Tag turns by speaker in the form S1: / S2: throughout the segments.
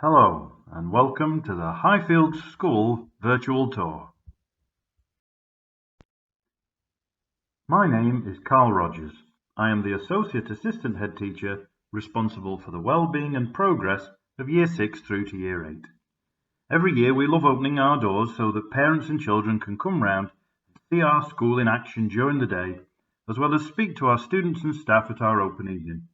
S1: Hello, and welcome to the Highfields School virtual tour. My name is Carl Rogers. I am the Associate Assistant Head Teacher responsible for the well-being and progress of Year 6 through to Year 8. Every year we love opening our doors so that parents and children can come round and see our school in action during the day, as well as speak to our students and staff at our open evening.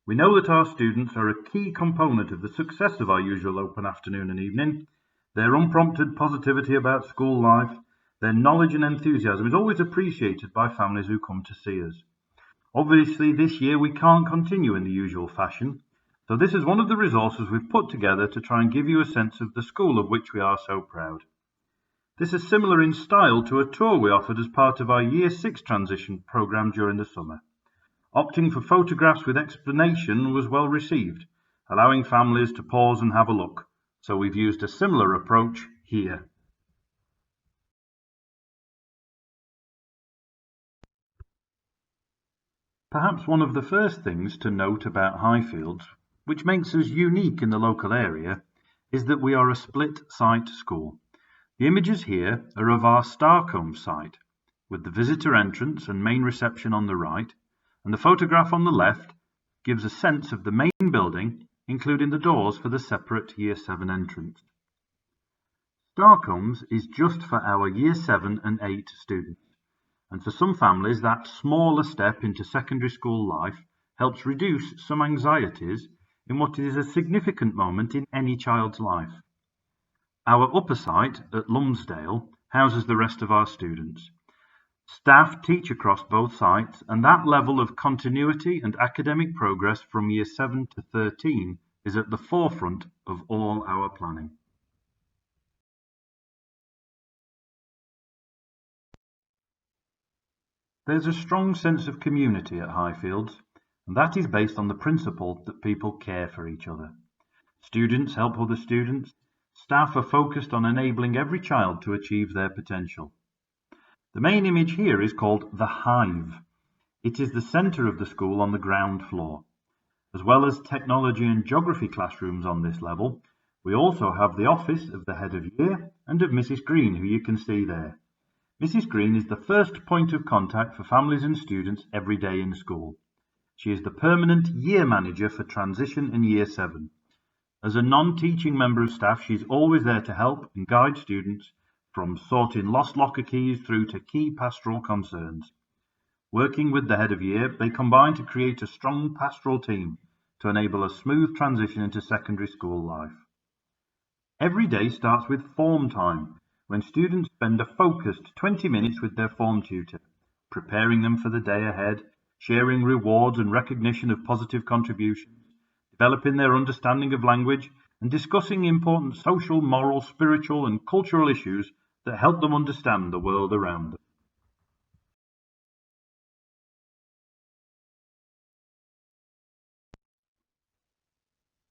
S1: We know that our students are a key component of the success of our usual open afternoon and evening. Their unprompted positivity about school life, their knowledge and enthusiasm is always appreciated by families who come to see us. Obviously, this year we can't continue in the usual fashion, so this is one of the resources we've put together to try and give you a sense of the school of which we are so proud. This is similar in style to a tour we offered as part of our Year 6 transition programme during the summer. Opting for photographs with explanation was well received, allowing families to pause and have a look, so we've used a similar approach here. Perhaps one of the first things to note about Highfields, which makes us unique in the local area, is that we are a split-site school. The images here are of our Starcombe site, with the visitor entrance and main reception on the right, and the photograph on the left gives a sense of the main building, including the doors for the separate Year 7 entrance. Starcombes is just for our Year 7 and 8 students, and for some families that smaller step into secondary school life helps reduce some anxieties in what is a significant moment in any child's life. Our upper site at Lumsdale houses the rest of our students. Staff teach across both sites, and that level of continuity and academic progress from Year 7 to 13 is at the forefront of all our planning. There's a strong sense of community at Highfields, and that is based on the principle that people care for each other. Students help other students. Staff are focused on enabling every child to achieve their potential. The main image here is called the Hive. It is the centre of the school on the ground floor. As well as technology and geography classrooms on this level, we also have the office of the head of year and of Mrs. Green, who you can see there. Mrs. Green is the first point of contact for families and students every day in school. She is the permanent year manager for transition in Year 7. As a non-teaching member of staff, she's always there to help and guide students from sorting lost locker keys through to key pastoral concerns. Working with the head of year, they combine to create a strong pastoral team to enable a smooth transition into secondary school life. Every day starts with form time, when students spend a focused 20 minutes with their form tutor, preparing them for the day ahead, sharing rewards and recognition of positive contributions, developing their understanding of language, and discussing important social, moral, spiritual, and cultural issues that help them understand the world around them.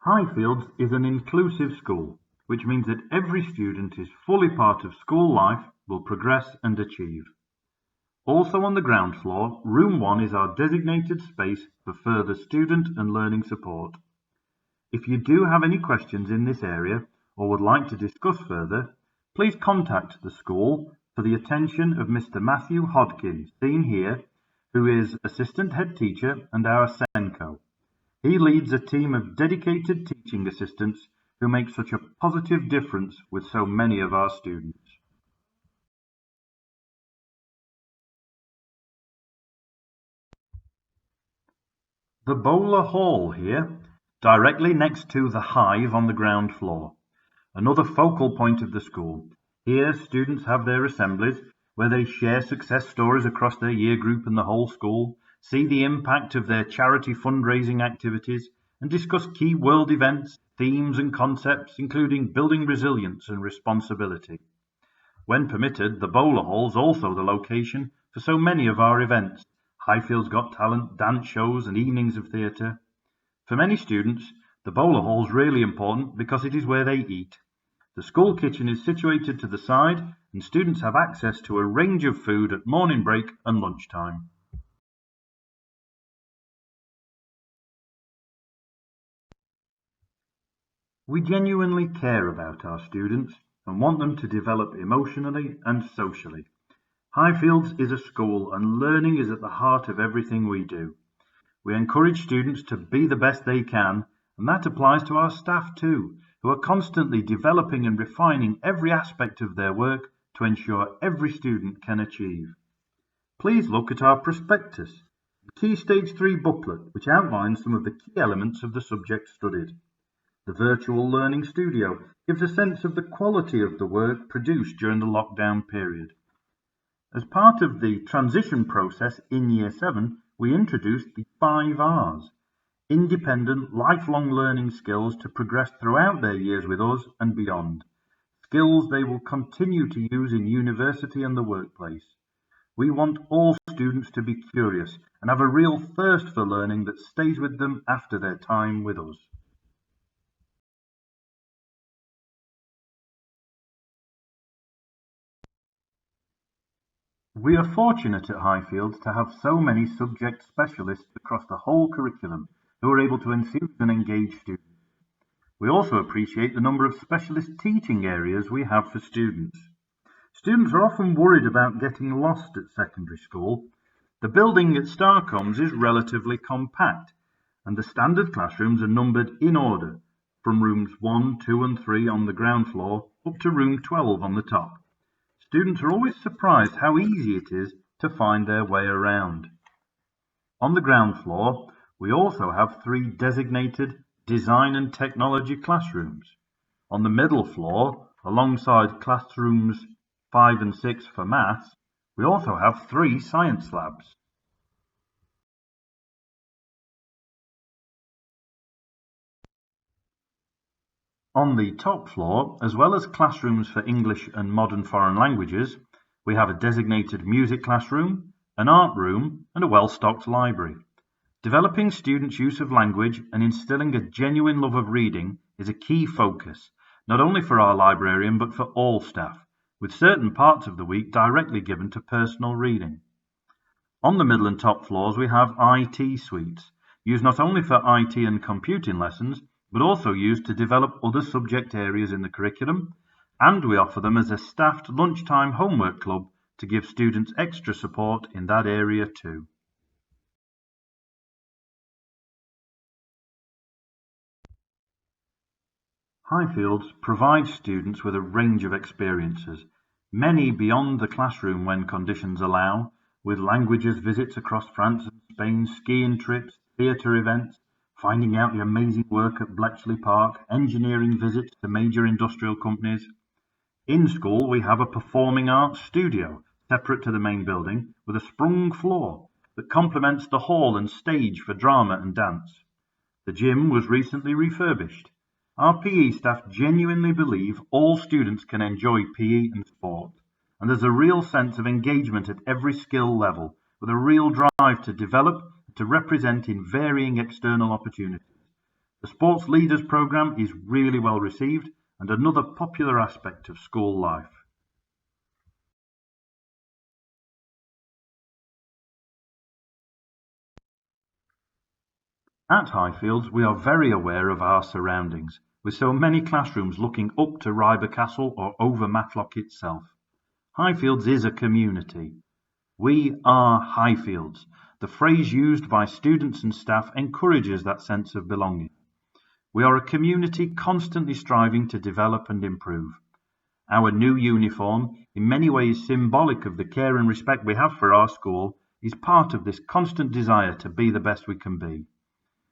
S1: Highfields is an inclusive school, which means that every student is fully part of school life, will progress and achieve. Also on the ground floor, Room 1 is our designated space for further student and learning support. If you do have any questions in this area or would like to discuss further, please contact the school for the attention of Mr. Matthew Hodkins, seen here, who is Assistant Head Teacher and our SENCO. He leads a team of dedicated teaching assistants who make such a positive difference with so many of our students. The Bowler Hall here, directly next to the Hive on the ground floor. Another focal point of the school. Here, students have their assemblies where they share success stories across their year group and the whole school, see the impact of their charity fundraising activities, and discuss key world events, themes and concepts, including building resilience and responsibility. When permitted, the Bowler Hall is also the location for so many of our events, Highfields Got Talent, dance shows and evenings of theatre. For many students, the Bowler Hall is really important because it is where they eat. The school kitchen is situated to the side and students have access to a range of food at morning break and lunchtime. We genuinely care about our students and want them to develop emotionally and socially. Highfields is a school and learning is at the heart of everything we do. We encourage students to be the best they can, and that applies to our staff too, who are constantly developing and refining every aspect of their work to ensure every student can achieve. Please look at our prospectus, the Key Stage 3 booklet, which outlines some of the key elements of the subject studied. The virtual learning studio gives a sense of the quality of the work produced during the lockdown period. As part of the transition process in Year 7, we introduced the 5 Rs, independent, lifelong learning skills to progress throughout their years with us and beyond, skills they will continue to use in university and the workplace. We want all students to be curious and have a real thirst for learning that stays with them after their time with us. We are fortunate at Highfields to have so many subject specialists across the whole curriculum who are able to enthuse and engage students. We also appreciate the number of specialist teaching areas we have for students. Students are often worried about getting lost at secondary school. The building at Starcombs is relatively compact, and the standard classrooms are numbered in order, from rooms 1, 2 and 3 on the ground floor up to room 12 on the top. Students are always surprised how easy it is to find their way around. On the ground floor, we also have 3 designated design and technology classrooms. On the middle floor, alongside classrooms 5 and 6 for maths, we also have 3 science labs. On the top floor, as well as classrooms for English and modern foreign languages, we have a designated music classroom, an art room, and a well-stocked library. Developing students' use of language and instilling a genuine love of reading is a key focus, not only for our librarian but for all staff, with certain parts of the week directly given to personal reading. On the middle and top floors we have IT suites, used not only for IT and computing lessons, but also used to develop other subject areas in the curriculum, and we offer them as a staffed lunchtime homework club to give students extra support in that area too. Highfields provides students with a range of experiences, many beyond the classroom when conditions allow, with languages visits across France and Spain, skiing trips, theatre events, finding out the amazing work at Bletchley Park, engineering visits to major industrial companies. In school we have a performing arts studio, separate to the main building, with a sprung floor that complements the hall and stage for drama and dance. The gym was recently refurbished. Our PE staff genuinely believe all students can enjoy PE and sport, and there's a real sense of engagement at every skill level, with a real drive to develop and to represent in varying external opportunities. The Sports Leaders Programme is really well received and another popular aspect of school life. At Highfields, we are very aware of our surroundings, with so many classrooms looking up to Ryber Castle or over Matlock itself. Highfields is a community. We are Highfields. The phrase used by students and staff encourages that sense of belonging. We are a community constantly striving to develop and improve. Our new uniform, in many ways symbolic of the care and respect we have for our school, is part of this constant desire to be the best we can be.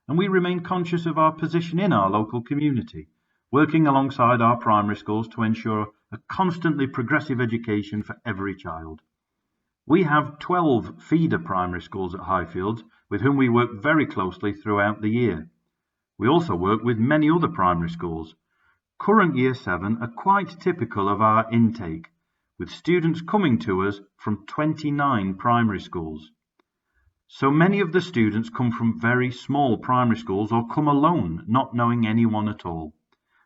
S1: And we remain conscious of our position in our local community, working alongside our primary schools to ensure a constantly progressive education for every child. We have 12 feeder primary schools at Highfields, with whom we work very closely throughout the year. We also work with many other primary schools. Current Year 7 are quite typical of our intake, with students coming to us from 29 primary schools. So many of the students come from very small primary schools or come alone, not knowing anyone at all.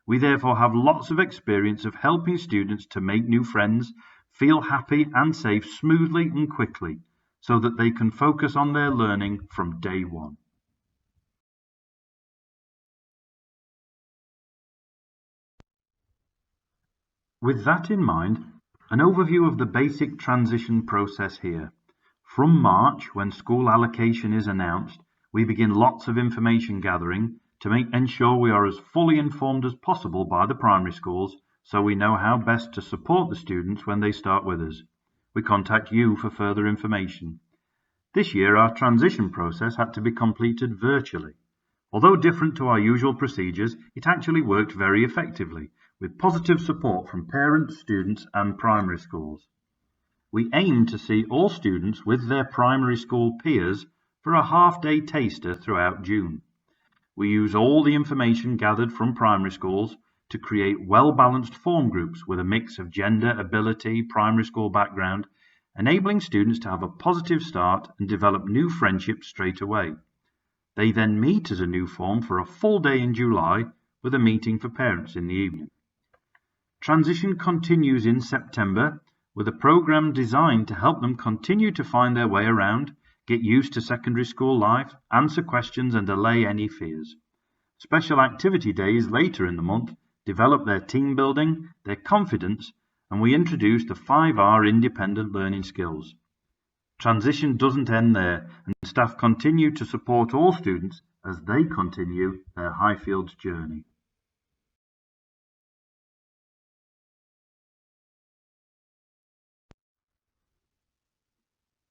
S1: We therefore have lots of experience of helping students to make new friends, feel happy and safe smoothly and quickly, so that they can focus on their learning from day one. With that in mind, an overview of the basic transition process here. From March, when school allocation is announced, we begin lots of information gathering to ensure we are as fully informed as possible by the primary schools, so we know how best to support the students when they start with us. We contact you for further information. This year our transition process had to be completed virtually. Although different to our usual procedures, it actually worked very effectively, with positive support from parents, students and primary schools. We aim to see all students with their primary school peers for a half-day taster throughout June. We use all the information gathered from primary schools to create well-balanced form groups with a mix of gender, ability, primary school background, enabling students to have a positive start and develop new friendships straight away. They then meet as a new form for a full day in July with a meeting for parents in the evening. Transition continues in September with a program designed to help them continue to find their way around, get used to secondary school life, answer questions and allay any fears. Special activity days later in the month develop their team building, their confidence, and we introduce the 5R independent learning skills. Transition doesn't end there, and staff continue to support all students as they continue their Highfields journey.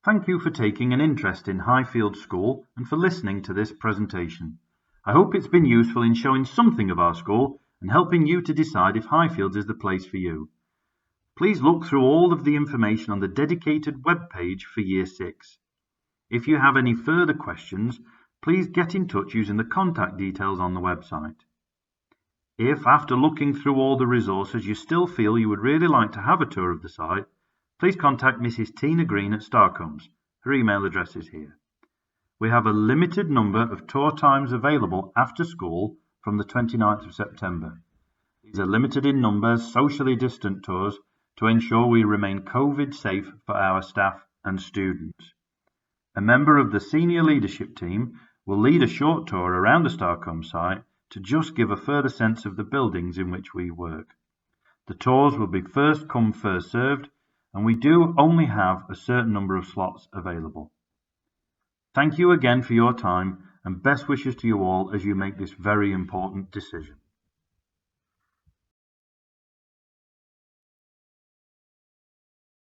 S1: Thank you for taking an interest in Highfields School and for listening to this presentation. I hope it's been useful in showing something of our school and helping you to decide if Highfields is the place for you. Please look through all of the information on the dedicated web page for Year 6. If you have any further questions, please get in touch using the contact details on the website. If, after looking through all the resources, you still feel you would really like to have a tour of the site, please contact Mrs. Tina Green at Starcombs. Her email address is here. We have a limited number of tour times available after school from the 29th of September. These are limited in number, socially distant tours to ensure we remain COVID safe for our staff and students. A member of the senior leadership team will lead a short tour around the Starcombs site to just give a further sense of the buildings in which we work. The tours will be first come, first served, and we do only have a certain number of slots available. Thank you again for your time and best wishes to you all as you make this very important decision.